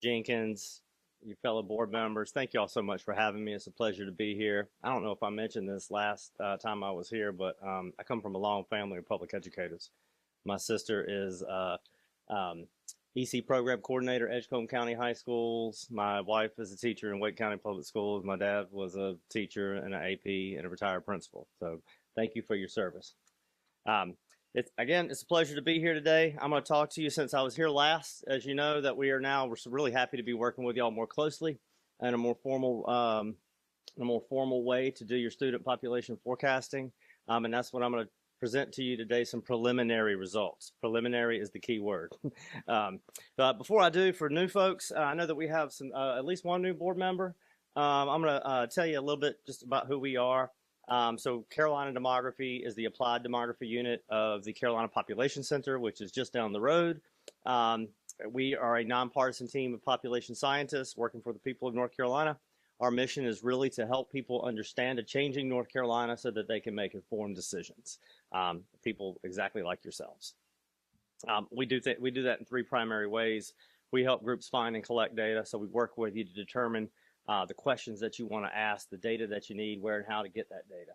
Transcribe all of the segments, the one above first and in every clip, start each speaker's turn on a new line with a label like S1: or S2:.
S1: Jenkins, you fellow board members, thank you all so much for having me. It's a pleasure to be here. I don't know if I mentioned this last time I was here, but I come from a long family of public educators. My sister is um, EC program coordinator, Edgecombe County High Schools. My wife is a teacher in Wake County Public Schools. My dad was a teacher and an AP and a retired principal. So thank you for your service. Um, it's a pleasure to be here today. I'm going to talk to you since I was here last. As you know, that we're really happy to be working with y'all more closely and a more formal way to do your student population forecasting. And that's what I'm going to present to you today, some preliminary results. Preliminary is the key word. But before I do, for new folks, I know that we have at least one new board member. I'm going to tell you a little bit just about who we are. So Carolina Demography is the applied demography unit of the Carolina Population Center, which is just down the road. We are a nonpartisan team of population scientists working for the people of North Carolina. Our mission is really to help people understand a changing North Carolina so that they can make informed decisions. People exactly like yourselves. We do that in three primary ways. We help groups find and collect data. So we work with you to determine the questions that you want to ask, the data that you need, where and how to get that data.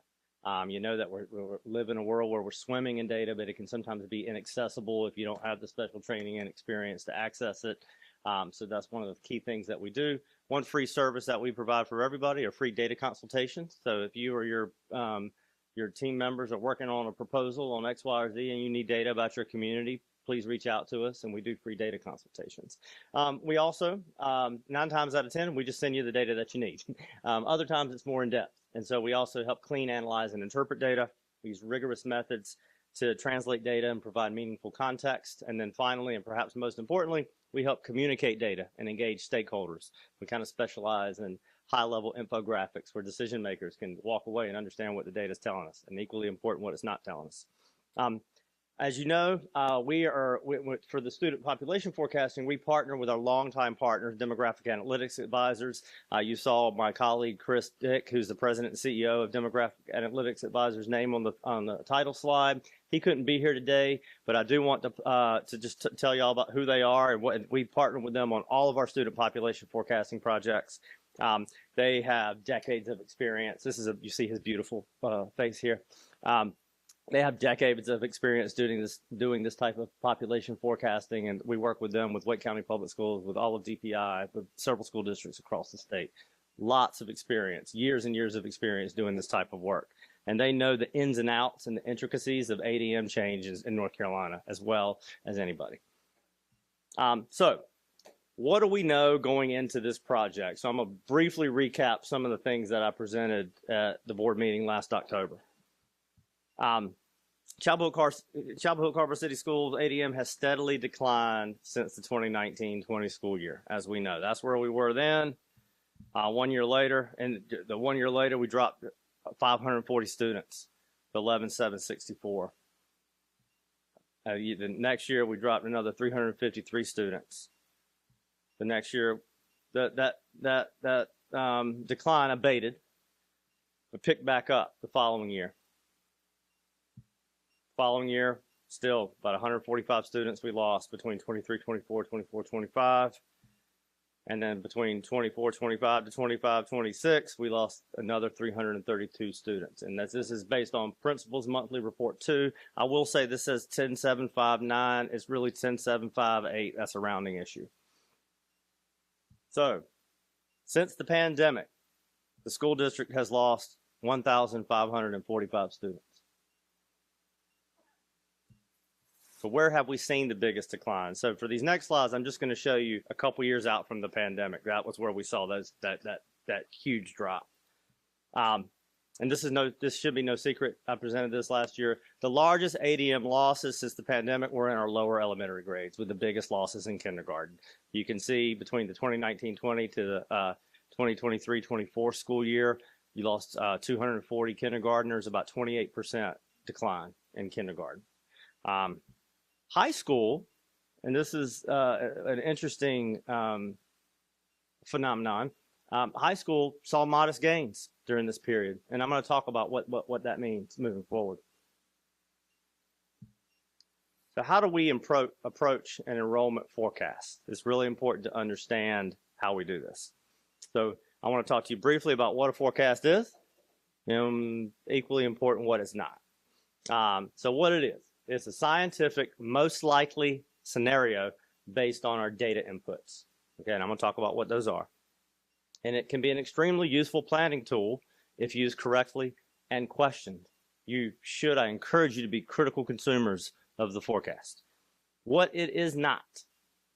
S1: You know that we live in a world where we're swimming in data, but it can sometimes be inaccessible if you don't have the special training and experience to access it. So that's one of the key things that we do. One free service that we provide for everybody are free data consultations. So if you or your team members are working on a proposal on X, Y, or Z and you need data about your community, please reach out to us and we do free data consultations. We also, 9 times out of 10, we just send you the data that you need. Other times it's more in depth. And so we also help clean, analyze, and interpret data. We use rigorous methods to translate data and provide meaningful context. And then finally, and perhaps most importantly, we help communicate data and engage stakeholders. We kind of specialize in high-level infographics where decision makers can walk away and understand what the data is telling us, and equally important, what it's not telling us. As you know, for the student population forecasting, we partner with our longtime partners, Demographic Analytics Advisors. You saw my colleague, Chris Dick, who's the president and CEO of Demographic Analytics Advisors, name on the title slide. He couldn't be here today, but I do want to just tell you all about who they are and we partner with them on all of our student population forecasting projects. They have decades of experience. You see his beautiful face here. They have decades of experience doing this type of population forecasting, and we work with them with Wake County Public Schools, with all of DPI, with several school districts across the state. Lots of experience, years and years of experience doing this type of work. And they know the ins and outs and the intricacies of ADM changes in North Carolina as well as anybody. So what do we know going into this project? So I'm going to briefly recap some of the things that I presented at the board meeting last October. Chapel Hill Carver City Schools ADM has steadily declined since the 2019-20 school year, as we know. That's where we were then. 1 year later, and the 1 year later, we dropped 540 students to 11,764. The next year, we dropped another 353 students. The next year, that decline abated, but picked back up the following year. Following year, still about 145 students we lost between 23-24, 24-25. And then between 24-25 to 25-26, we lost another 332 students. And this is based on Principal's Monthly Report 2. I will say this says 10,759. It's really 10,758. That's a rounding issue. So, since the pandemic, the school district has lost 1,545 students. So where have we seen the biggest decline? So for these next slides, I'm just going to show you a couple years out from the pandemic. That was where we saw that huge drop. And this should be no secret. I presented this last year. The largest ADM losses since the pandemic were in our lower elementary grades, with the biggest losses in kindergarten. You can see between the 2019-20 to the 2023-24 school year, you lost 240 kindergartners, about 28% decline in kindergarten. High school, and this is an interesting phenomenon, high school saw modest gains during this period, and I'm going to talk about what that means moving forward. So how do we approach an enrollment forecast? It's really important to understand how we do this. So I want to talk to you briefly about what a forecast is, and equally important what it's not. So what it is, it's a scientific, most likely scenario based on our data inputs. Okay, and I'm going to talk about what those are. And it can be an extremely useful planning tool if used correctly and questioned. I encourage you to be critical consumers of the forecast. What it is not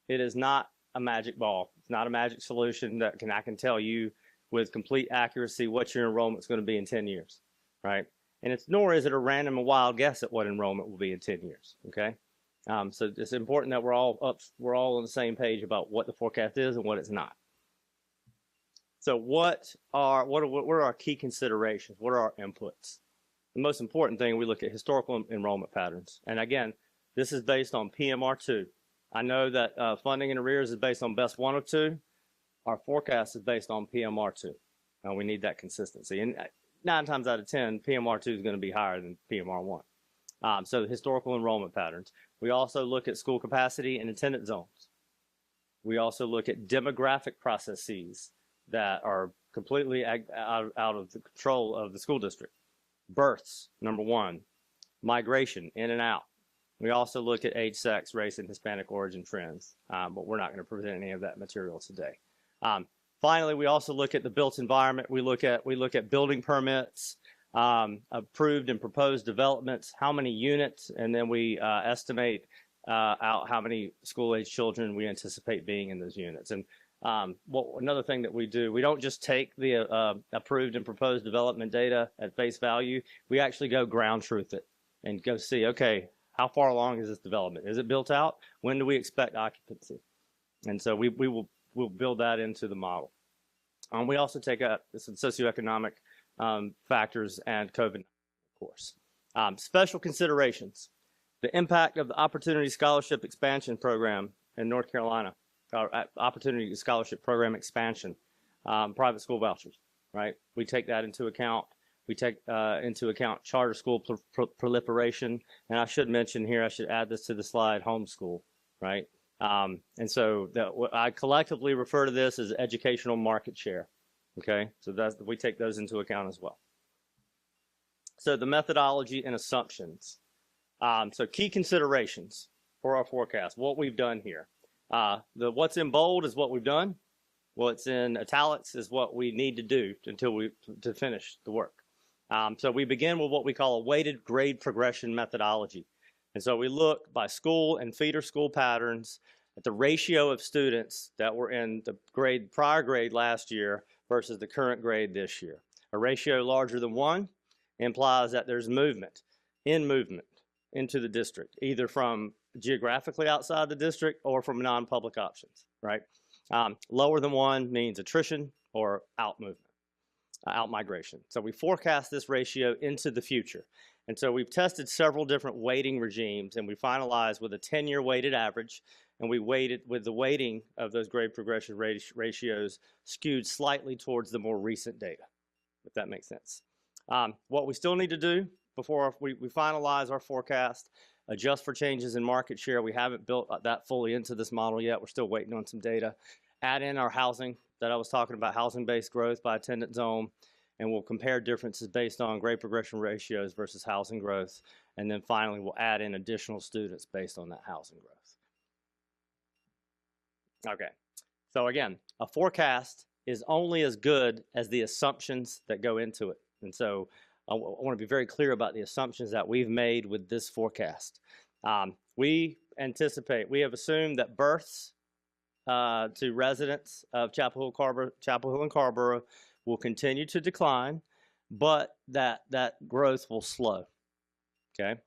S1: a magic ball. It's not a magic solution that I can tell you with complete accuracy what your enrollment is going to be in 10 years, right? And nor is it a random and wild guess at what enrollment will be in 10 years, okay? So it's important that we're all on the same page about what the forecast is and what it's not. So what are our key considerations? What are our inputs? The most important thing, we look at historical enrollment patterns. And again, this is based on PMR2. I know that funding in arrears is based on BEST 102. Our forecast is based on PMR2. And we need that consistency. And 9 times out of 10, PMR2 is going to be higher than PMR1. So historical enrollment patterns. We also look at school capacity and attendance zones. We also look at demographic processes that are completely out of the control of the school district. Births, number 1. Migration, in and out. We also look at age, sex, race, and Hispanic origin trends, but we're not going to present any of that material today. Finally, we also look at the built environment. We look at building permits, approved and proposed developments, how many units, and then we estimate out how many school-age children we anticipate being in those units. And another thing that we do, we don't just take the approved and proposed development data at face value. We actually go ground truth it and go see, okay, how far along is this development? Is it built out? When do we expect occupancy? And so we'll build that into the model. We also take some socioeconomic factors and COVID, of course. Special considerations. The impact of the Opportunity Scholarship Expansion Program in North Carolina, Opportunity Scholarship Program expansion, private school vouchers, right? We take that into account. We take into account charter school proliferation. And I should mention here, I should add this to the slide, homeschool, right? And so I collectively refer to this as educational market share, okay? So we take those into account as well. So the methodology and assumptions. So key considerations for our forecast, what we've done here. What's in bold is what we've done. What's in italics is what we need to do to finish the work. So we begin with what we call a weighted grade progression methodology. And so we look by school and feeder school patterns at the ratio of students that were in the prior grade last year versus the current grade this year. A ratio larger than 1 implies that there's movement into the district, either from geographically outside the district or from non-public options, right? Lower than 1 means attrition or out migration. So we forecast this ratio into the future. And so we've tested several different weighting regimes, and we finalized with a 10-year weighted average, and we weighted with the weighting of those grade progression ratios skewed slightly towards the more recent data, if that makes sense. What we still need to do before we finalize our forecast, adjust for changes in market share. We haven't built that fully into this model yet. We're still waiting on some data. Add in our housing that I was talking about, housing-based growth by attendance zone, and we'll compare differences based on grade progression ratios versus housing growth. And then finally, we'll add in additional students based on that housing growth. Okay, so again, a forecast is only as good as the assumptions that go into it. And so I want to be very clear about the assumptions that we've made with this forecast. We have assumed that births to residents of Chapel Hill and Carrboro will continue to decline, but that growth will slow, okay?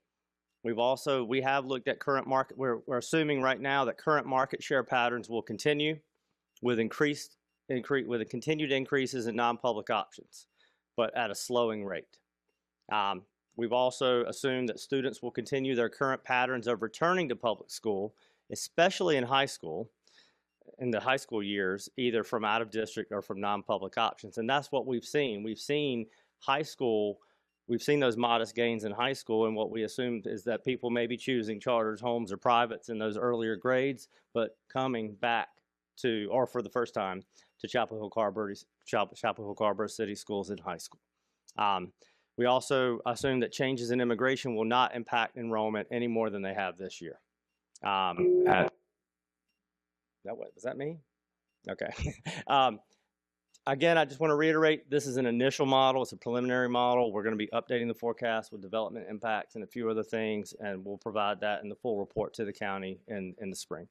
S1: We have looked at current market, we're assuming right now that current market share patterns will continue with continued increases in non-public options, but at a slowing rate. We've also assumed that students will continue their current patterns of returning to public school, especially in high school, in the high school years, either from out of district or from non-public options. And that's what we've seen. We've seen high school, we've seen those modest gains in high school, and what we assumed is that people may be choosing charters, homes, or privates in those earlier grades, but coming back to, or for the first time, to Chapel Hill Carrboro City Schools in high school. We also assume that changes in immigration will not impact enrollment any more than they have this year. Was that me? Okay. Again, I just want to reiterate, this is an initial model. It's a preliminary model. We're going to be updating the forecast with development impacts and a few other things, and we'll provide that in the full report to the county in the spring.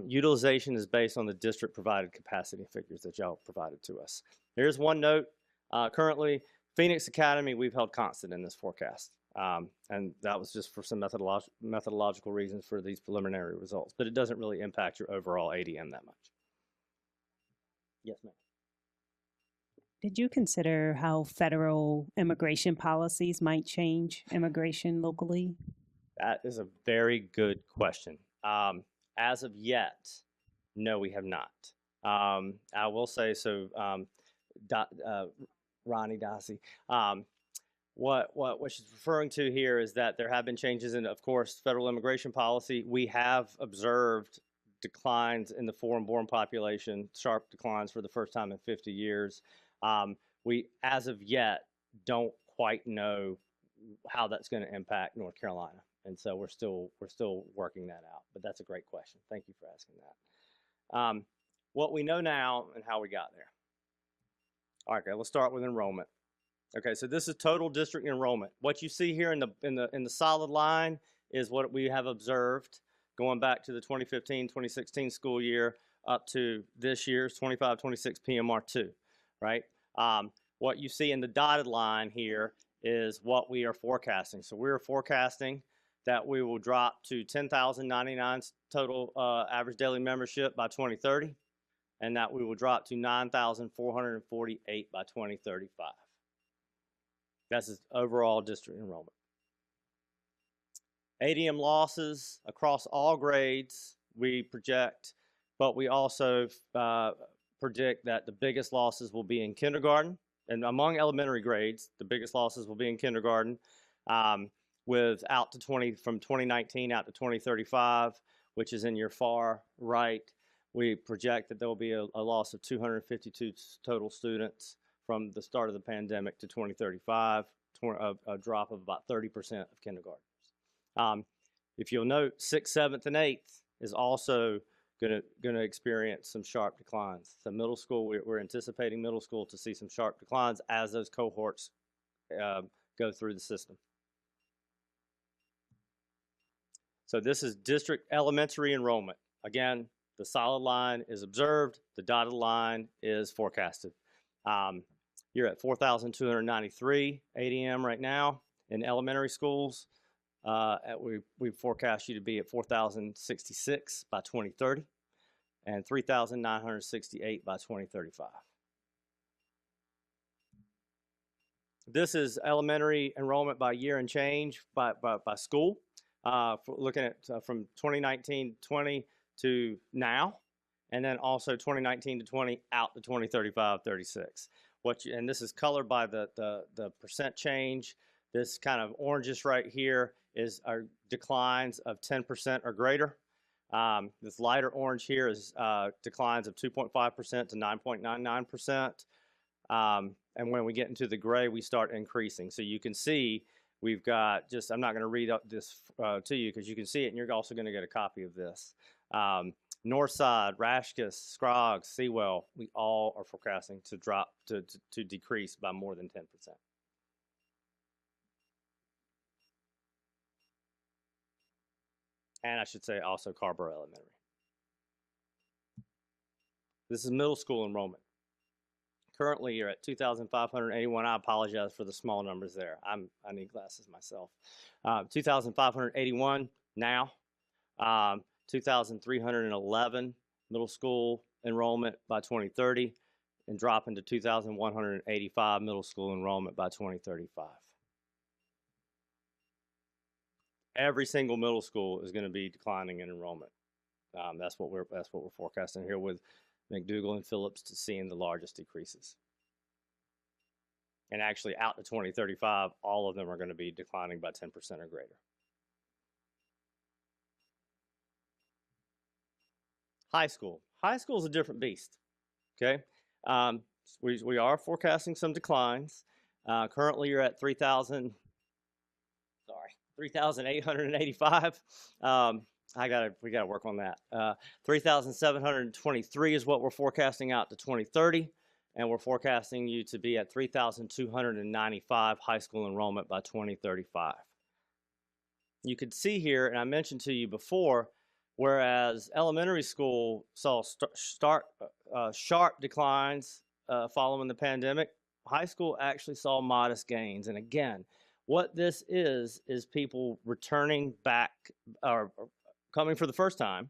S1: Utilization is based on the district-provided capacity figures that y'all provided to us. Here's one note. Currently, Phoenix Academy, we've held constant in this forecast. And that was just for some methodological reasons for these preliminary results. But it doesn't really impact your overall ADM that much. Yes, ma'am.
S2: Did you consider how federal immigration policies might change immigration locally?
S1: That is a very good question. As of yet, no, we have not. I will say, so Ronnie Dossie, what she's referring to here is that there have been changes in, of course, federal immigration policy. We have observed declines in the foreign-born population, sharp declines for the first time in 50 years. We, as of yet, don't quite know how that's going to impact North Carolina, and so we're still working that out. But that's a great question. Thank you for asking that. What we know now and how we got there. All right, okay, let's start with enrollment. Okay, so this is total district enrollment. What you see here in the solid line is what we have observed going back to the 2015-2016 school year up to this year's 25-26 PMR2, right? What you see in the dotted line here is what we are forecasting. So we're forecasting that we will drop to 10,099 total average daily membership by 2030, and that we will drop to 9,448 by 2035. That's overall district enrollment. ADM losses across all grades we project, but we also predict that the biggest losses will be in kindergarten, and among elementary grades, the biggest losses will be in kindergarten, with out to from 2019 out to 2035, which is in your far right. We project that there will be a loss of 252 total students from the start of the pandemic to 2035, a drop of about 30% of kindergartners. If you'll note, 6th, 7th, and 8th is also going to experience some sharp declines. So middle school, we're anticipating middle school to see some sharp declines as those cohorts go through the system. So this is district elementary enrollment. Again, the solid line is observed, the dotted line is forecasted. You're at 4,293 ADM right now in elementary schools. We forecast you to be at 4,066 by 2030 and 3,968 by 2035. This is elementary enrollment by year and change by school. Looking at from 2019-20 to now, and then also 2019-20 out to 2035-36. And this is colored by the percent change. This kind of orangish right here is our declines of 10% or greater. This lighter orange here is declines of 2.5% to 9.99%. And when we get into the gray, we start increasing. So you can see we've got just, I'm not going to read up this to you because you can see it, and you're also going to get a copy of this. Northside, Rashkus, Scroggs, Sewell, we all are forecasting to drop, to decrease by more than 10%. And I should say also Carrboro Elementary. This is middle school enrollment. Currently, you're at 2,581. I apologize for the small numbers there. I need glasses myself. 2,581 now. 2,311 middle school enrollment by 2030, and dropping to 2,185 middle school enrollment by 2035. Every single middle school is going to be declining in enrollment. That's what we're forecasting here, with McDougall and Phillips to seeing the largest decreases. And actually out to 2035, all of them are going to be declining by 10% or greater. High school. High school is a different beast, okay? Um, we are forecasting some declines. Currently, you're at 3,885. We gotta work on that. 3,723 is what we're forecasting out to 2030, and we're forecasting you to be at 3,295 high school enrollment by 2035. You could see here, and I mentioned to you before, whereas elementary school saw sharp declines following the pandemic, high school actually saw modest gains. And again, what this is people returning back or coming for the first time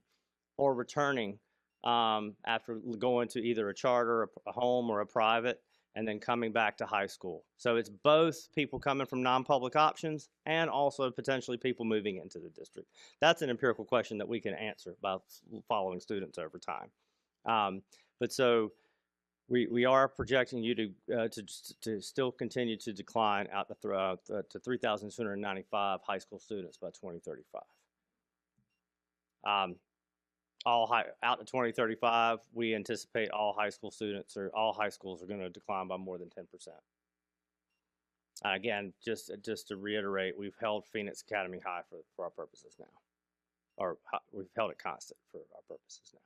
S1: or returning after going to either a charter, a home, or a private, and then coming back to high school. So it's both people coming from non-public options and also potentially people moving into the district. That's an empirical question that we can answer by following students over time. But so we are projecting you to still continue to decline out to 3,295 high school students by 2035. Out to 2035, we anticipate all high school students or all high schools are going to decline by more than 10%. Again, just to reiterate, we've held Phoenix Academy high for our purposes now, or we've held it constant for our purposes now.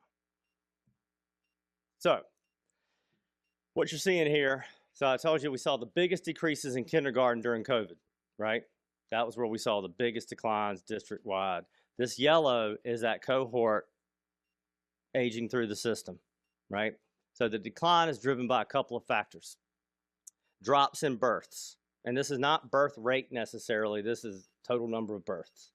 S1: So, what you're seeing here, so I told you we saw the biggest decreases in kindergarten during COVID, right? That was where we saw the biggest declines district-wide. This yellow is that cohort aging through the system, right? So the decline is driven by a couple of factors. Drops in births, and this is not birth rate necessarily, this is total number of births.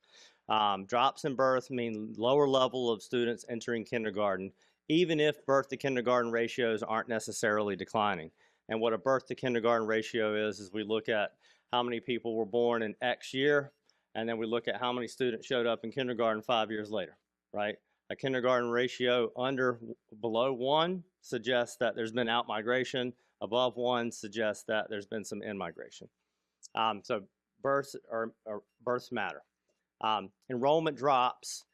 S1: Drops in births mean lower level of students entering kindergarten, even if birth to kindergarten ratios aren't necessarily declining. And what a birth to kindergarten ratio is we look at how many people were born in X year, and then we look at how many students showed up in kindergarten 5 years later, right? A kindergarten ratio below 1 suggests that there's been out-migration. Above 1 suggests that there's been some in-migration. So births matter. Enrollment drops.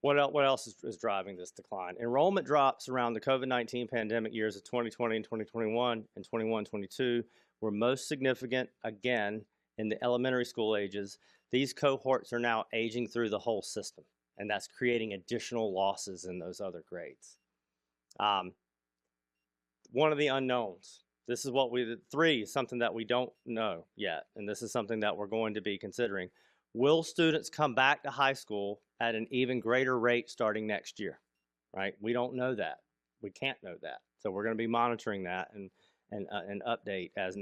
S1: What else is driving this decline? Enrollment drops around the COVID-19 pandemic years of 2020 and 2021 and 21-22 were most significant, again, in the elementary school ages. These cohorts are now aging through the whole system, and that's creating additional losses in those other grades. One of the unknowns. This is what something that we don't know yet, and this is something that we're going to be considering. Will students come back to high school at an even greater rate starting next year, right? We don't know that. We can't know that. So we're going to be monitoring that and update as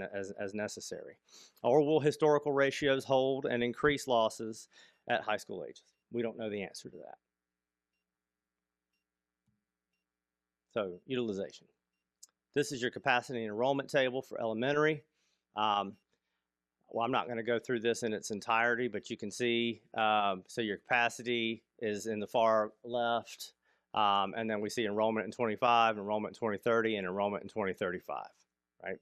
S1: necessary. Or will historical ratios hold and increase losses at high school ages? We don't know the answer to that. So utilization. This is your capacity and enrollment table for elementary. Well, I'm not going to go through this in its entirety, but you can see, so your capacity is in the far left, and then we see enrollment in 25, enrollment in 2030, and enrollment in 2035, right?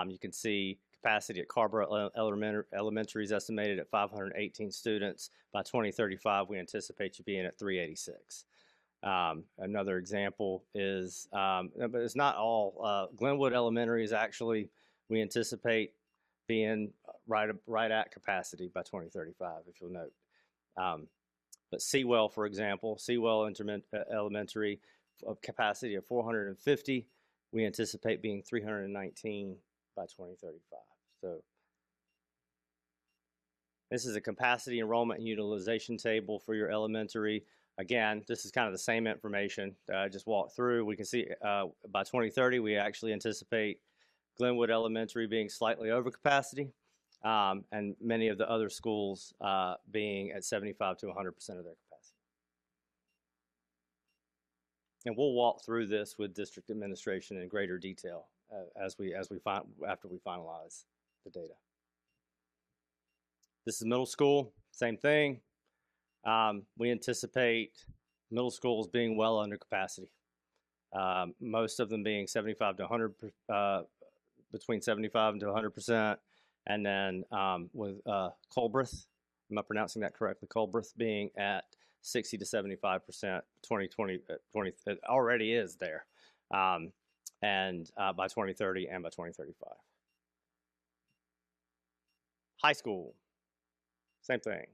S1: You can see capacity at Carborough Elementary is estimated at 518 students. By 2035, we anticipate you being at 386. Another example is, but it's not all, Glenwood Elementary is actually, we anticipate being right at capacity by 2035, if you'll note. But Sewell, for example, Sewell Elementary, capacity of 450, we anticipate being 319 by 2035. So this is a capacity, enrollment, and utilization table for your elementary. Again, this is kind of the same information that I just walked through. We can see by 2030, we actually anticipate Glenwood Elementary being slightly over capacity, and many of the other schools being at 75 to 100% of their capacity. And we'll walk through this with district administration in greater detail after we finalize the data. This is middle school, same thing. We anticipate middle schools being well under capacity. Most of them being 75 to 100 between 75 and to 100%. And then with Colbreth, am I pronouncing that correctly? Colbreth being at 60 to 75%, 2020, it already is there. And by 2030 and by 2035. High school, same thing.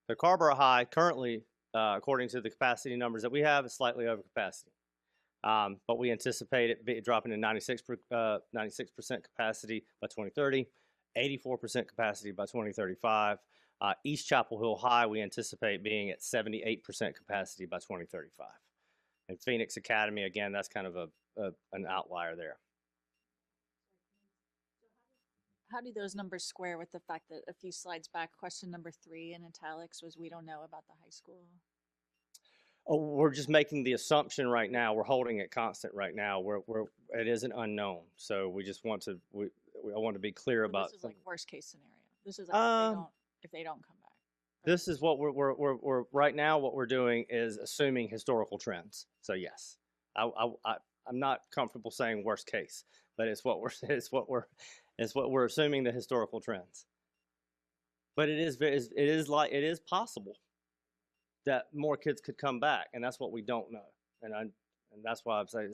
S1: The Carborough High currently, according to the capacity numbers that we have, is slightly over capacity. But we anticipate it dropping to 96% capacity by 2030, 84% capacity by 2035. East Chapel Hill High, we anticipate being at 78% capacity by 2035. And Phoenix Academy, again, that's kind of an outlier there.
S3: How do those numbers square with the fact that a few slides back, question number 3 in italics was we don't know about the high school?
S1: Oh, we're just making the assumption right now. We're holding it constant right now. It is an unknown. So we just want to I want to be clear about.
S3: This is like worst case scenario. This is like if they don't come back.
S1: This is what we're right now. What we're doing is assuming historical trends. So yes, I'm not comfortable saying worst case, but it's what we're assuming the historical trends. But it is possible that more kids could come back, and that's what we don't know. And that's why I'm saying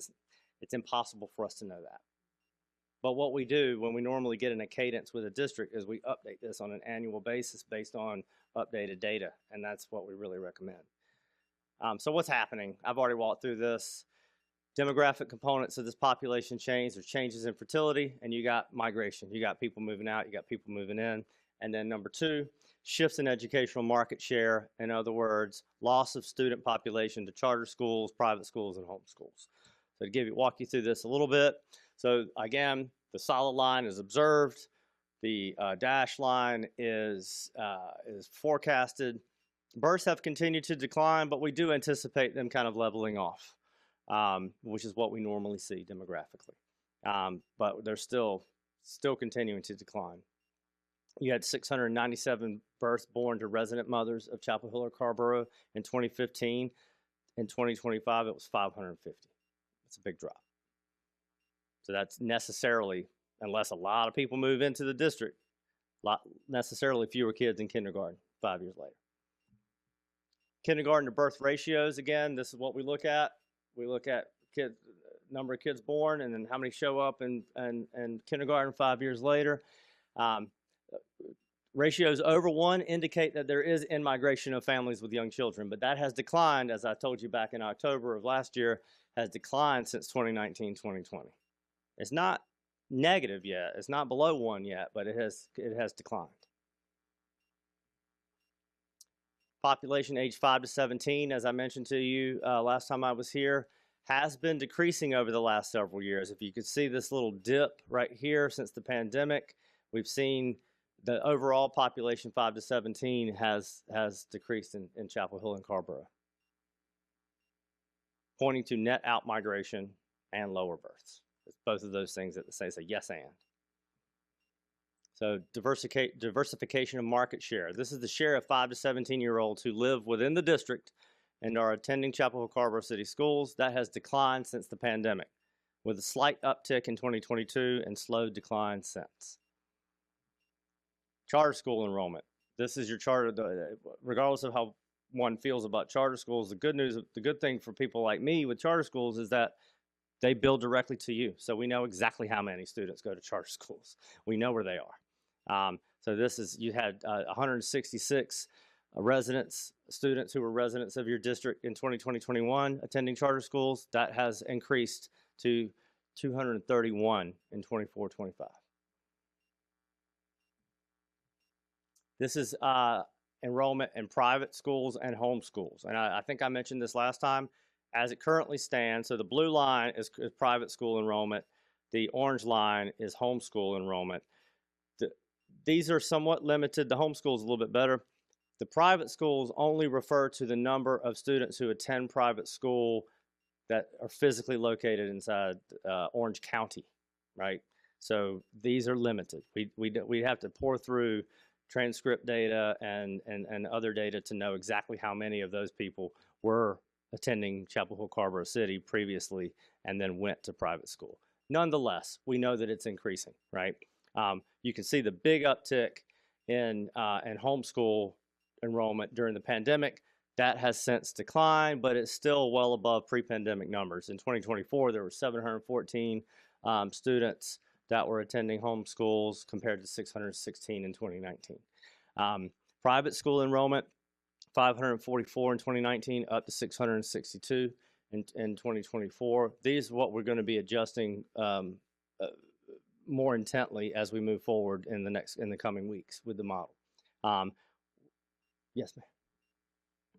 S1: it's impossible for us to know that. But what we do when we normally get in a cadence with a district is we update this on an annual basis based on updated data, and that's what we really recommend. So what's happening? I've already walked through this. Demographic components of this population change. There's changes in fertility, and you got migration. You got people moving out, you got people moving in. And then number 2, shifts in educational market share. In other words, loss of student population to charter schools, private schools, and homeschools. So to walk you through this a little bit. So again, the solid line is observed. The dash line is forecasted. Births have continued to decline, but we do anticipate them kind of leveling off, which is what we normally see demographically. But they're still continuing to decline. You had 697 births born to resident mothers of Chapel Hill or Carborough in 2015. In 2025, it was 550. It's a big drop. So that's necessarily, unless a lot of people move into the district, necessarily fewer kids in kindergarten 5 years later. Kindergarten to birth ratios, again, this is what we look at. We look at number of kids born and then how many show up in kindergarten 5 years later. Ratios over 1 indicate that there is in-migration of families with young children, but that has declined, as I told you back in October of last year, has declined since 2019, 2020. It's not negative yet. It's not below 1 yet, but it has declined. Population age 5 to 17, as I mentioned to you last time I was here, has been decreasing over the last several years. If you could see this little dip right here since the pandemic, we've seen the overall population 5 to 17 has decreased in Chapel Hill and Carborough, pointing to net outmigration and lower births. It's both of those things that say yes and. So diversification of market share. This is the share of 5 to 17-year-olds who live within the district and are attending Chapel Hill Carborough City Schools. That has declined since the pandemic, with a slight uptick in 2022 and slow decline since. Charter school enrollment. This is your charter, regardless of how one feels about charter schools, the good thing for people like me with charter schools is that they bill directly to you. So we know exactly how many students go to charter schools. We know where they are. So you had 166 students who were residents of your district in 2020-21 attending charter schools. That has increased to 231 in 24-25. This is enrollment in private schools and homeschools. And I think I mentioned this last time. As it currently stands, so the blue line is private school enrollment. The orange line is homeschool enrollment. These are somewhat limited. The homeschool is a little bit better. The private schools only refer to the number of students who attend private school that are physically located inside Orange County, right? So these are limited. We have to pour through transcript data and other data to know exactly how many of those people were attending Chapel Hill Carborough City previously and then went to private school. Nonetheless, we know that it's increasing, right? You can see the big uptick in homeschool enrollment during the pandemic. That has since declined, but it's still well above pre-pandemic numbers. In 2024, there were 714 students that were attending homeschools compared to 616 in 2019. Private school enrollment, 544 in 2019, up to 662 in 2024. These are what we're going to be adjusting more intently as we move forward in the coming weeks with the model. Yes, ma'am.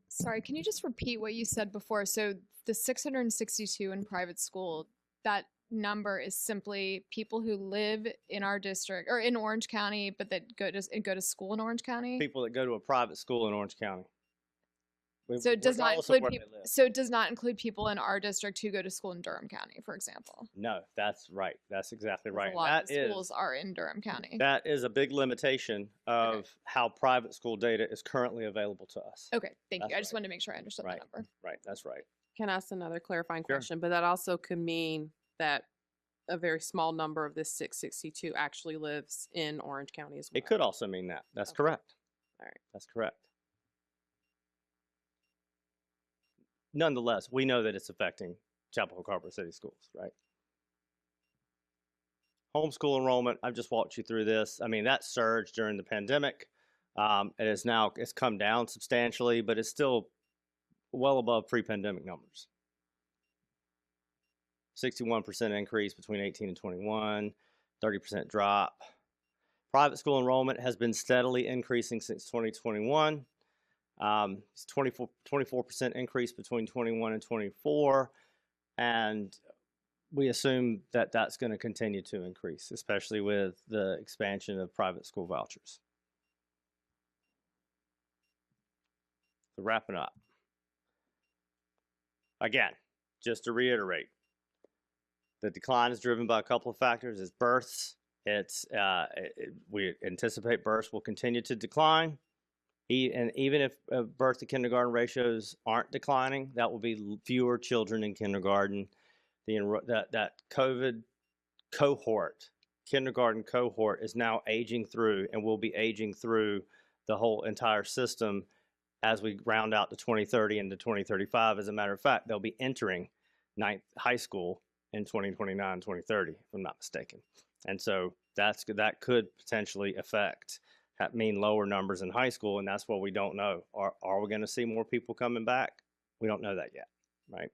S4: Sorry, can you just repeat what you said before? So the 662 in private school, that number is simply people who live in our district or in Orange County, but that go to school in Orange County.
S1: People that go to a private school in Orange County.
S4: So it does not
S1: Regardless of
S4: include
S1: where they
S4: people.
S1: live.
S4: So it does not include people in our district who go to school in Durham County, for example.
S1: No, that's right. That's exactly
S4: 'Cause
S1: right.
S4: A lot
S1: That
S4: of the schools are in Durham County.
S1: that is a big limitation of how private school data is currently available to us.
S4: Okay, thank
S1: That's
S4: you. I just
S1: right.
S4: wanted to make sure I understood
S1: Right.
S4: the number.
S1: Right, that's right.
S5: Can I ask another clarifying
S1: Sure.
S5: question? But that also could mean that a very small number of this 662 actually lives in Orange County as well.
S1: It could also mean that. That's
S5: Okay.
S1: correct.
S5: All right.
S1: That's correct. Nonetheless, we know that it's affecting Chapel Hill Carver City Schools, right? Homeschool enrollment, I've just walked you through this. I mean, that surged during the pandemic. It's come down substantially, but it's still well above pre-pandemic numbers. 61% increase between 18 and 21, 30% drop. Private school enrollment has been steadily increasing since 2021. It's 24% increase between 21 and 24. And we assume that that's going to continue to increase, especially with the expansion of private school vouchers. So wrapping up. Again, just to reiterate, the decline is driven by a couple of factors. It's births. We anticipate births will continue to decline. And even if birth to kindergarten ratios aren't declining, that will be fewer children in kindergarten. That COVID cohort, kindergarten cohort, is now aging through and will be aging through the whole entire system as we round out to 2030 and to 2035. As a matter of fact, they'll be entering high school in 2029, 2030, if I'm not mistaken. And so that could potentially mean lower numbers in high school, and that's what we don't know. Are we going to see more people coming back? We don't know that yet, right?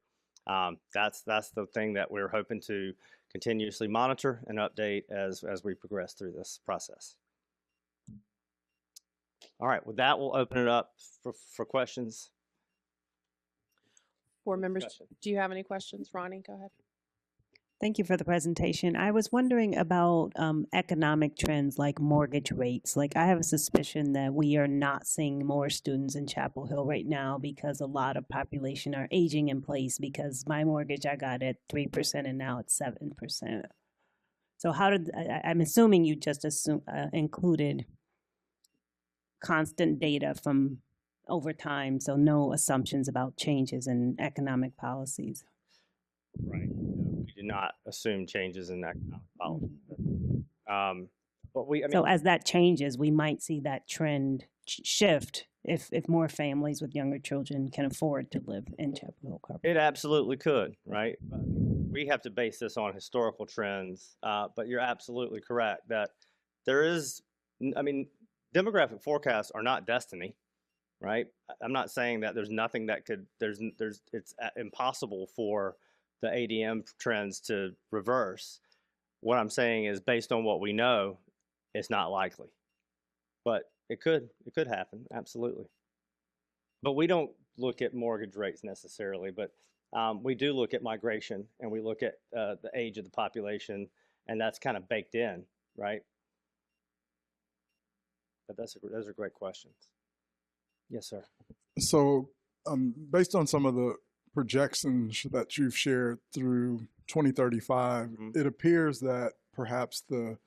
S1: That's the thing that we're hoping to continuously monitor and update as we progress through this process. All right, with that, we'll open it up for questions.
S5: Board members,
S1: Discussion.
S5: do you have any questions? Ronnie, go ahead.
S2: Thank you for the presentation. I was wondering about economic trends like mortgage rates. Like, I have a suspicion that we are not seeing more students in Chapel Hill right now because a lot of population are aging in place, because my mortgage I got at 3% and now it's 7%. So I'm assuming you just included constant data from over time, so no assumptions about changes in economic policies.
S1: Right. We do not assume changes in economic policy. But
S2: so as that changes, we might see that trend shift if more families with younger children can afford to live in Chapel Hill Carver.
S1: It absolutely could, right? We have to base this on historical trends, but you're absolutely correct that there is, I mean, demographic forecasts are not destiny, right? I'm not saying that there's nothing that could, it's impossible for the ADM trends to reverse. What I'm saying is, based on what we know, it's not likely, but it could happen, absolutely. But we don't look at mortgage rates necessarily, but we do look at migration, and we look at the age of the population, and that's kind of baked in, right? But those are great questions. Yes, sir.
S6: So based on some of the projections that you've shared through 2035, it appears that perhaps the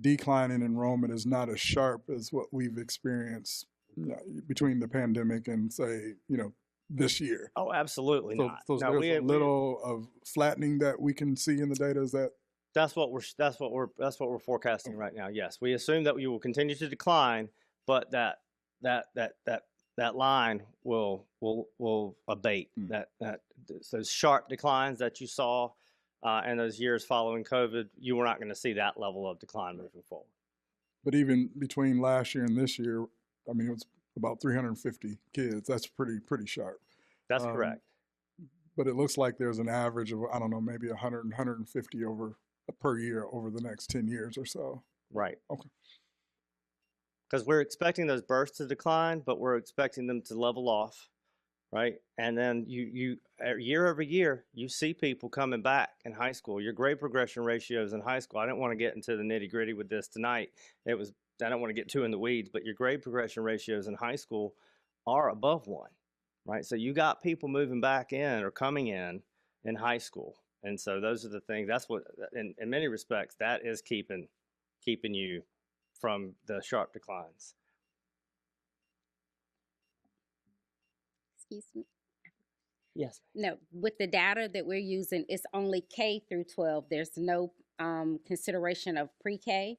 S6: decline in enrollment is not as sharp as what we've experienced between the pandemic and, say, this year.
S1: Oh, absolutely not.
S6: So
S1: No,
S6: there's a little of flattening that we can see in the data. Is that
S1: That's what we're forecasting right now. Yes, we assume that we will continue to decline, but that line will abate. Those sharp declines that you saw in those years following COVID, you were not going to see that level of decline moving forward.
S6: But even between last year and this year, I mean, it was about 350 kids. That's pretty sharp.
S1: That's correct.
S6: But it looks like there's an average of, I don't know, maybe 100, 150 per year over the next 10 years or so.
S1: Right.
S6: Okay.
S1: Because we're expecting those births to decline, but we're expecting them to level off, right? And then you year over year, you see people coming back in high school. Your grade progression ratios in high school, I didn't want to get into the nitty gritty with this tonight. I don't want to get too in the weeds, but your grade progression ratios in high school are above 1, right? So you got people moving back in or coming in high school. And so those are the things, that's what, in many respects, that is keeping you from the sharp declines.
S7: Excuse me.
S1: Yes.
S7: No, with the data that we're using, it's only K through 12. There's no consideration of pre-K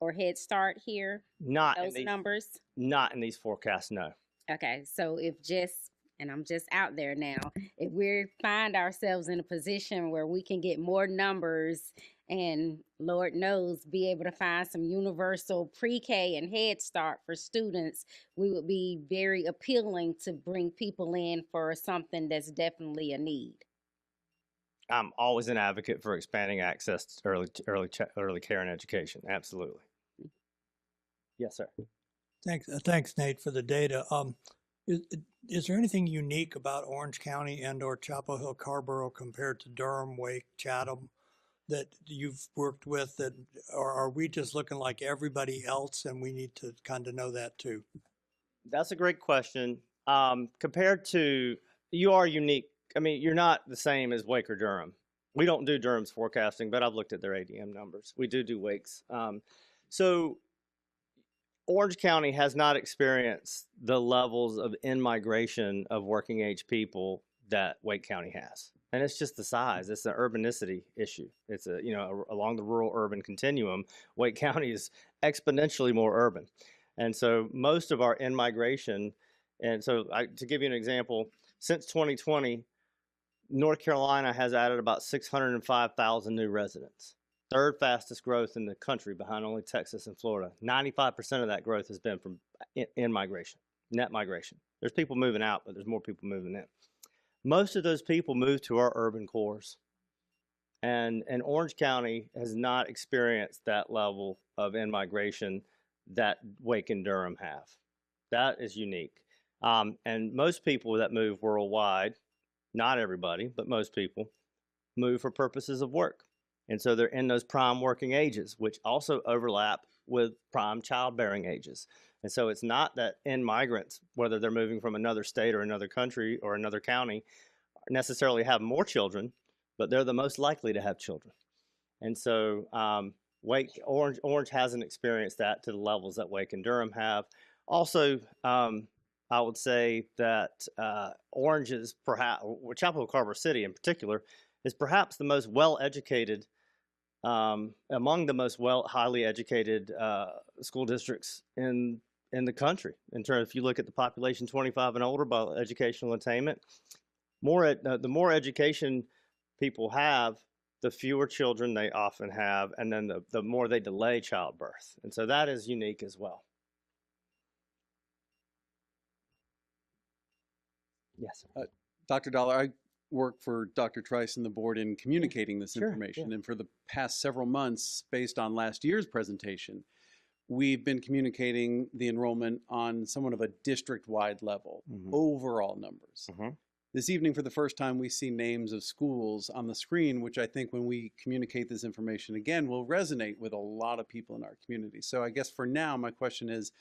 S7: or Head Start here.
S1: Not
S7: Those numbers.
S1: Not in these forecasts, no.
S7: Okay, so and I'm just out there now, if we find ourselves in a position where we can get more numbers and Lord knows be able to find some universal pre-K and Head Start for students, we would be very appealing to bring people in for something that's definitely a need.
S1: I'm always an advocate for expanding access to early care and education. Absolutely. Yes, sir.
S8: Thanks, Nate, for the data. Is there anything unique about Orange County and/or Chapel Hill, Carborough compared to Durham, Wake, Chatham that you've worked with? Or are we just looking like everybody else, and we need to kind of know that too?
S1: That's a great question. Compared to, you are unique. I mean, you're not the same as Wake or Durham. We don't do Durham's forecasting, but I've looked at their ADM numbers. We do Wake's. So Orange County has not experienced the levels of in-migration of working age people that Wake County has. And it's just the size. It's an urbanicity issue. It's along the rural-urban continuum, Wake County is exponentially more urban. And so most of our in-migration, and so to give you an example, since 2020, North Carolina has added about 605,000 new residents. Third fastest growth in the country behind only Texas and Florida. 95% of that growth has been from in-migration, net migration. There's people moving out, but there's more people moving in. Most of those people move to our urban cores. And Orange County has not experienced that level of in-migration that Wake and Durham have. That is unique. And most people that move worldwide, not everybody, but most people, move for purposes of work. And so they're in those prime working ages, which also overlap with prime childbearing ages. And so it's not that in-migrants, whether they're moving from another state or another country or another county, necessarily have more children, but they're the most likely to have children. And so Orange hasn't experienced that to the levels that Wake and Durham have. Also, I would say that Orange is perhaps, Chapel Hill Carver City in particular, is perhaps the most well-educated, among the most highly educated school districts in the country. In terms, if you look at the population 25 and older by educational attainment, the more education people have, the fewer children they often have, and then the more they delay childbirth. And so that is unique as well. Yes.
S9: Dr. Dollar, I work for Dr. Trice and the board in communicating this information. And for the past several months, based on last year's presentation, we've been communicating the enrollment on somewhat of a district-wide level, overall numbers. This evening, for the first time, we see names of schools on the screen, which I think when we communicate this information again will resonate with a lot of people in our community. So I guess for now, my question is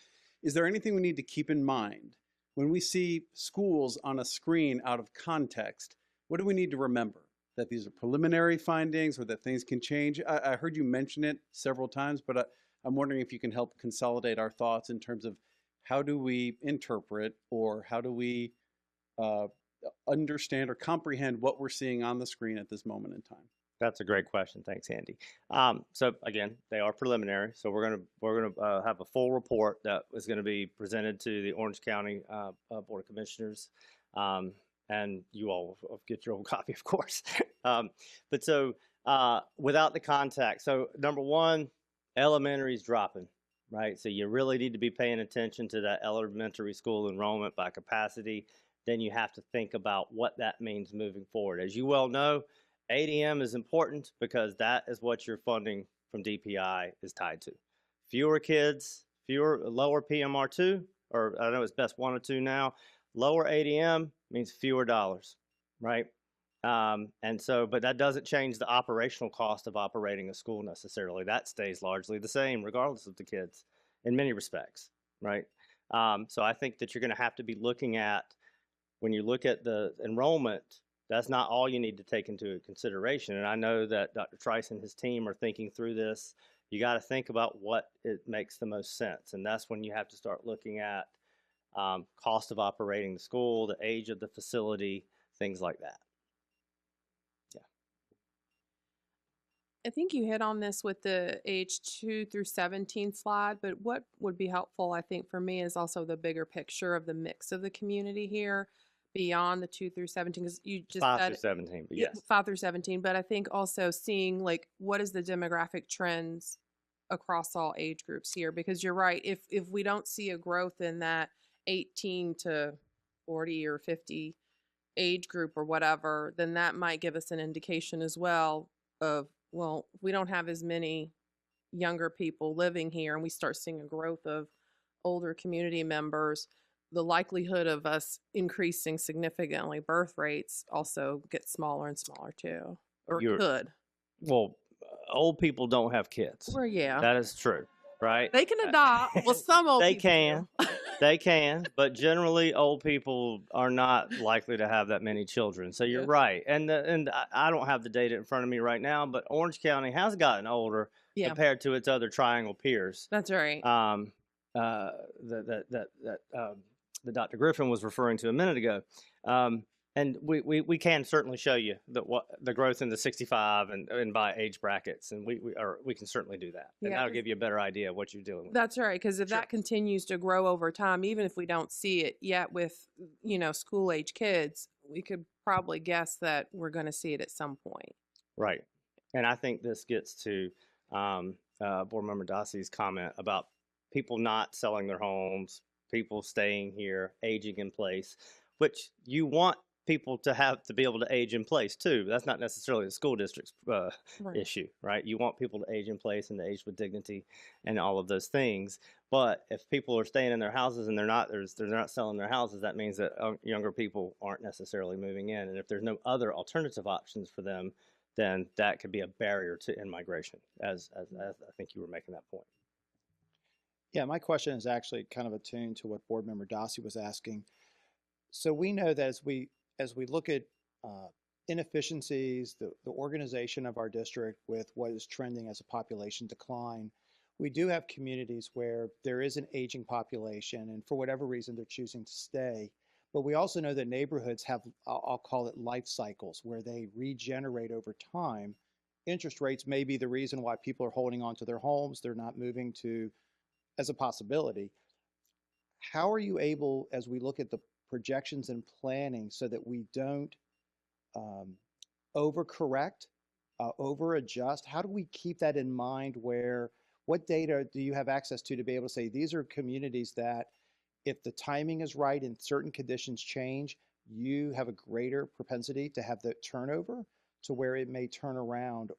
S9: there anything we need to keep in mind when we see schools on a screen out of context? What do we need to remember? That these are preliminary findings or that things can change? I heard you mention it several times, but I'm wondering if you can help consolidate our thoughts in terms of how do we interpret or how do we understand or comprehend what we're seeing on the screen at this moment in time?
S1: That's a great question. Thanks, Andy. So again, they are preliminary. So we're gonna have a full report that is going to be presented to the Orange County Board of Commissioners, and you all will get your own copy, of course. But so without the contact, so number one, elementary is dropping, right? So you really need to be paying attention to that elementary school enrollment by capacity. Then you have to think about what that means moving forward. As you well know, ADM is important because that is what your funding from DPI is tied to. Fewer kids, lower PMR2, or I know it's best 1 or 2 now. Lower ADM means fewer dollars, right? And so, but that doesn't change the operational cost of operating a school necessarily. That stays largely the same regardless of the kids in many respects, right? So I think that you're going to have to be looking at, when you look at the enrollment, that's not all you need to take into consideration. And I know that Dr. Trice and his team are thinking through this. You got to think about what it makes the most sense. And that's when you have to start looking at cost of operating the school, the age of the facility, things like that. Yeah.
S5: I think you hit on this with the age 2 through 17 slide, but what would be helpful, I think, for me is also the bigger picture of the mix of the community here beyond the 2 through 17, because you just
S1: 5
S5: said
S1: through 17, but
S5: yeah,
S1: yes.
S5: 5 through 17, but I think also seeing like what is the demographic trends across all age groups here, because you're right, if we don't see a growth in that 18 to 40 or 50 age group or whatever, then that might give us an indication as well of, well, we don't have as many younger people living here and we start seeing a growth of older community members, the likelihood of us increasing significantly birth rates also gets smaller and smaller too, or could.
S1: Well, old people don't have kids.
S5: Well, yeah.
S1: That is true, right?
S5: They can adopt. Well, some old
S1: They
S5: people
S1: can.
S5: do.
S1: They can, but generally old people are not likely to have that many children. So you're
S5: Yeah.
S1: right. And I don't have the data in front of me right now, but Orange County has gotten older
S5: Yeah,
S1: compared to its other triangle peers.
S5: that's right.
S1: That Dr. Griffin was referring to a minute ago. And we can certainly show you the growth in the 65 and by age brackets, and we can certainly do that, and
S5: Yeah,
S1: that'll
S5: 'cause-
S1: give you a better idea of what you're dealing with.
S5: That's right, because if
S1: Sure.
S5: that continues to grow over time, even if we don't see it yet with, school age kids, we could probably guess that we're going to see it at some point.
S1: Right, and I think this gets to Board Member Dossey's comment about people not selling their homes, people staying here, aging in place, which you want people to be able to age in place too. That's not necessarily the school district's
S5: Right.
S1: issue, right? You want people to age in place and to age with dignity and all of those things. But if people are staying in their houses and they're not selling their houses, that means that younger people aren't necessarily moving in. And if there's no other alternative options for them, then that could be a barrier to in-migration, as I think you were making that point.
S10: Yeah, my question is actually kind of attuned to what Board Member Dossey was asking. So we know that as we look at inefficiencies, the organization of our district with what is trending as a population decline, we do have communities where there is an aging population, and for whatever reason they're choosing to stay. But we also know that neighborhoods have, I'll call it life cycles, where they regenerate over time. Interest rates may be the reason why people are holding on to their homes. They're not moving to, as a possibility. How are you able, as we look at the projections and planning, so that we don't overcorrect, over-adjust? How do we keep that in mind? What data do you have access to be able to say, these are communities that if the timing is right and certain conditions change, you have a greater propensity to have the turnover to where it may turn around?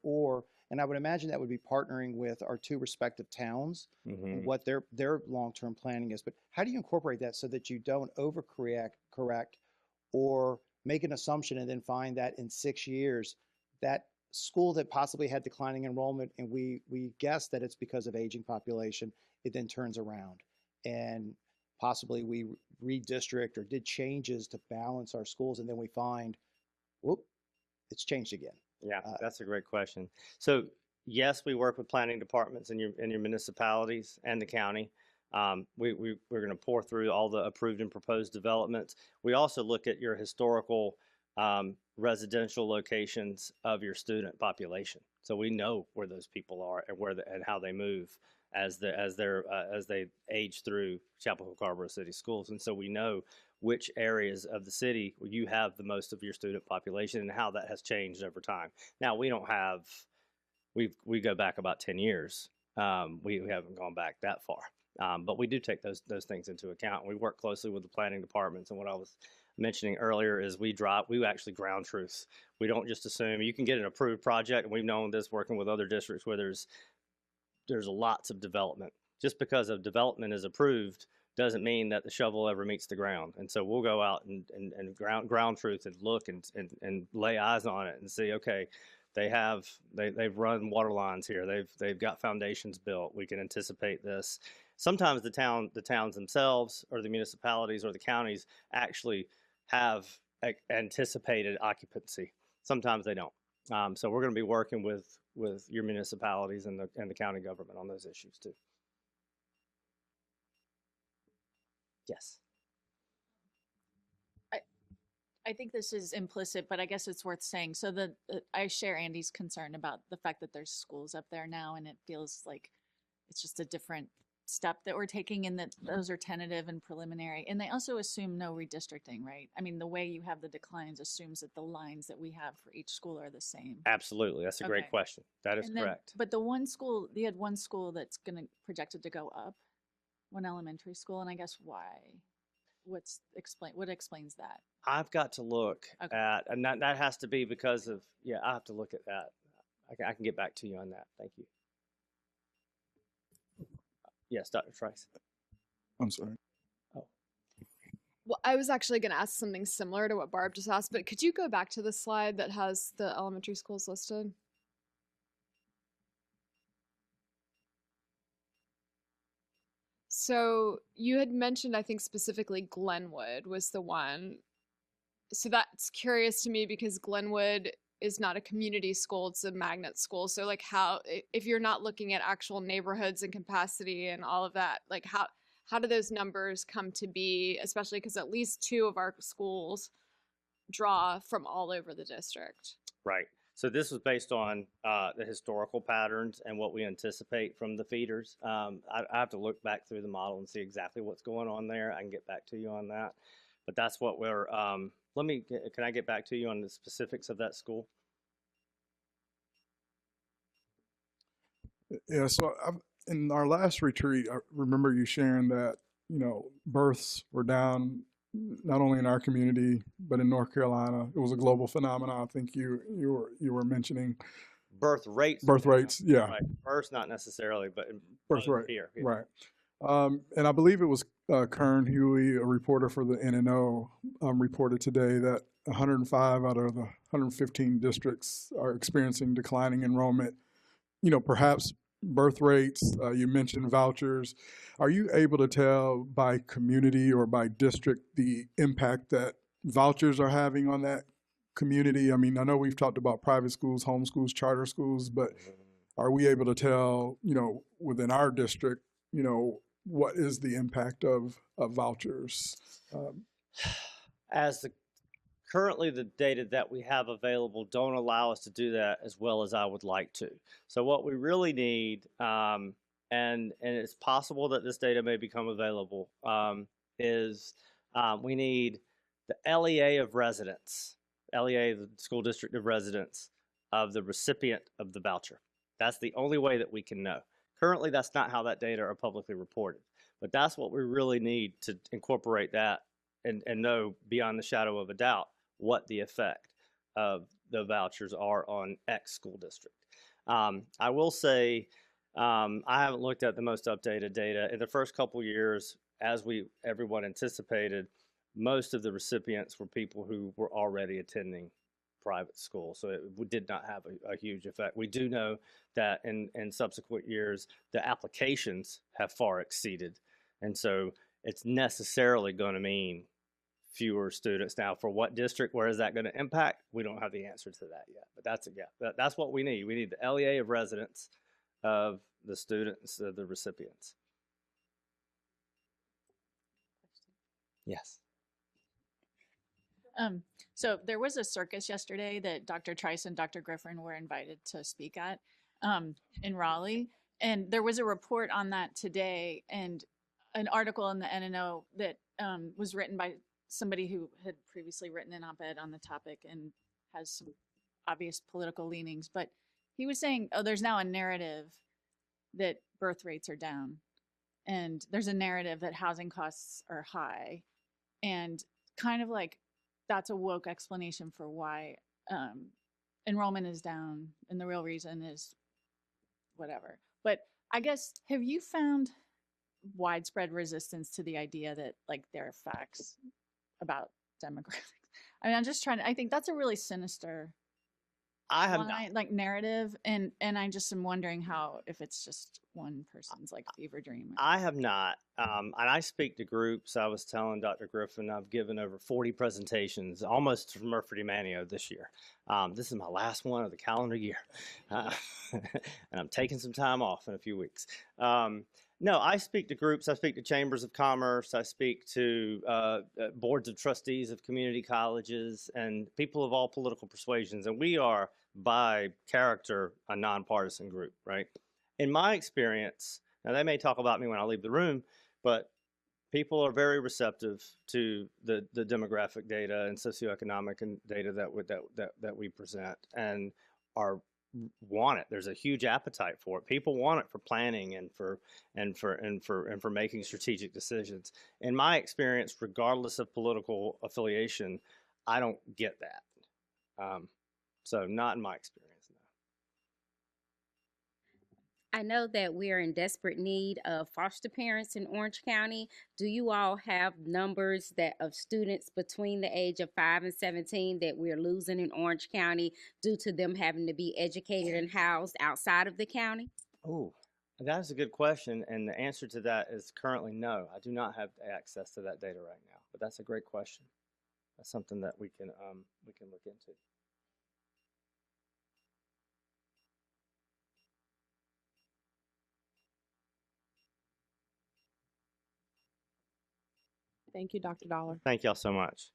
S10: And I would imagine that would be partnering with our two respective towns and what their long-term planning is. But how do you incorporate that so that you don't correct or make an assumption and then find that in 6 years, that school that possibly had declining enrollment, and we guess that it's because of aging population, it then turns around, and possibly we redistrict or did changes to balance our schools, and then we find, whoop, it's changed again.
S1: Yeah, that's a great question. So yes, we work with planning departments in your municipalities and the county. We're going to pour through all the approved and proposed developments. We also look at your historical residential locations of your student population. So we know where those people are and and how they move as they age through Chapel Hill Carrboro City Schools. And so we know which areas of the city you have the most of your student population and how that has changed over time. Now we don't have, we go back about 10 years. We haven't gone back that far. But we do take those things into account. We work closely with the planning departments. And what I was mentioning earlier is we actually ground truth. We don't just assume you can get an approved project, and we've known this working with other districts where there's lots of development. Just because a development is approved doesn't mean that the shovel ever meets the ground. And so we'll go out and ground truth and look and lay eyes on it and see, okay, they've run water lines here. They've got foundations built. We can anticipate this. Sometimes the towns themselves or the municipalities or the counties actually have anticipated occupancy. Sometimes they don't. So we're going to be working with your municipalities and the county government on those issues too. Yes.
S3: I think this is implicit, but I guess it's worth saying. So I share Andy's concern about the fact that there's schools up there now, and it feels like it's just a different step that we're taking, and that those are tentative and preliminary. And they also assume no redistricting, right? I mean, the way you have the declines assumes that the lines that we have for each school are the same.
S1: Absolutely. That's a great question. That is correct.
S3: But you had one school that's projected to go up, one elementary school, and I guess why? What explains that?
S1: I've got to look at, and that has to be because of, I have to look at that. I can get back to you on that. Thank you. Yes, Dr. Trice.
S6: I'm sorry.
S1: Oh.
S4: Well, I was actually going to ask something similar to what Barb just asked, but could you go back to the slide that has the elementary schools listed? So you had mentioned, I think specifically Glenwood was the one. So that's curious to me because Glenwood is not a community school, it's a magnet school. So like if you're not looking at actual neighborhoods and capacity and all of that, like how do those numbers come to be, especially because at least 2 of our schools draw from all over the district?
S1: Right. So this was based on the historical patterns and what we anticipate from the feeders. I have to look back through the model and see exactly what's going on there. I can get back to you on that. But that's what we're, can I get back to you on the specifics of that school?
S6: Yeah, so in our last retreat, I remember you sharing that, births were down not only in our community, but in North Carolina. It was a global phenomenon. I think you were mentioning.
S1: Birth rates.
S6: Yeah.
S1: Right. Births, not necessarily, but
S6: birth rate.
S1: Here. Yeah.
S6: Right. And I believe it was Kern Huey, a reporter for the NNO, reported today that 105 out of the 115 districts are experiencing declining enrollment. Perhaps birth rates, you mentioned vouchers. Are you able to tell by community or by district the impact that vouchers are having on that community? I mean, I know we've talked about private schools, home schools, charter schools, but are we able to tell, within our district, what is the impact of vouchers?
S1: Currently, the data that we have available don't allow us to do that as well as I would like to. So what we really need, and it's possible that this data may become available, is we need the LEA of residents, LEA, the school district of residents, of the recipient of the voucher. That's the only way that we can know. Currently, that's not how that data are publicly reported, but that's what we really need to incorporate that and know beyond the shadow of a doubt what the effect of the vouchers are on X school district. I will say, I haven't looked at the most updated data. In the first couple years, as everyone anticipated, most of the recipients were people who were already attending private school, so it did not have a huge effect. We do know that in subsequent years, the applications have far exceeded, and so it's necessarily going to mean fewer students. Now, for what district, where is that going to impact? We don't have the answer to that yet, but that's what we need. We need the LEA of residents of the students, of the recipients.
S3: Yes. So there was a circus yesterday that Dr. Trice and Dr. Griffin were invited to speak at in Raleigh. And there was a report on that today and an article in the NNO that was written by somebody who had previously written an op-ed on the topic and has some obvious political leanings. But he was saying, oh, there's now a narrative that birth rates are down. And there's a narrative that housing costs are high. And kind of like that's a woke explanation for why enrollment is down, and the real reason is whatever. But I guess, have you found widespread resistance to the idea that like there are facts about demographics? I mean, I'm just trying to, I think that's a really sinister
S1: I have not.
S3: like narrative, and I just am wondering how, if it's just one person's like fever dream.
S1: I have not. And I speak to groups. I was telling Dr. Griffin, I've given over 40 presentations, almost from Murphy Manio this year. This is my last one of the calendar year. And I'm taking some time off in a few weeks. No, I speak to groups. I speak to chambers of commerce. I speak to boards of trustees of community colleges and people of all political persuasions. And we are, by character, a nonpartisan group, right? In my experience, now they may talk about me when I leave the room, but people are very receptive to the demographic data and socioeconomic and data that we present, and want it. There's a huge appetite for it. People want it for planning and for making strategic decisions. In my experience, regardless of political affiliation, I don't get that. So not in my experience. No.
S7: I know that we are in desperate need of foster parents in Orange County. Do you all have numbers that of students between the age of 5 and 17 that we're losing in Orange County due to them having to be educated and housed outside of the county?
S1: Oh, that is a good question, and the answer to that is currently no. I do not have access to that data right now, but that's a great question. That's something that we can look into.
S5: Thank you, Dr. Dollar.
S1: Thank y'all so much.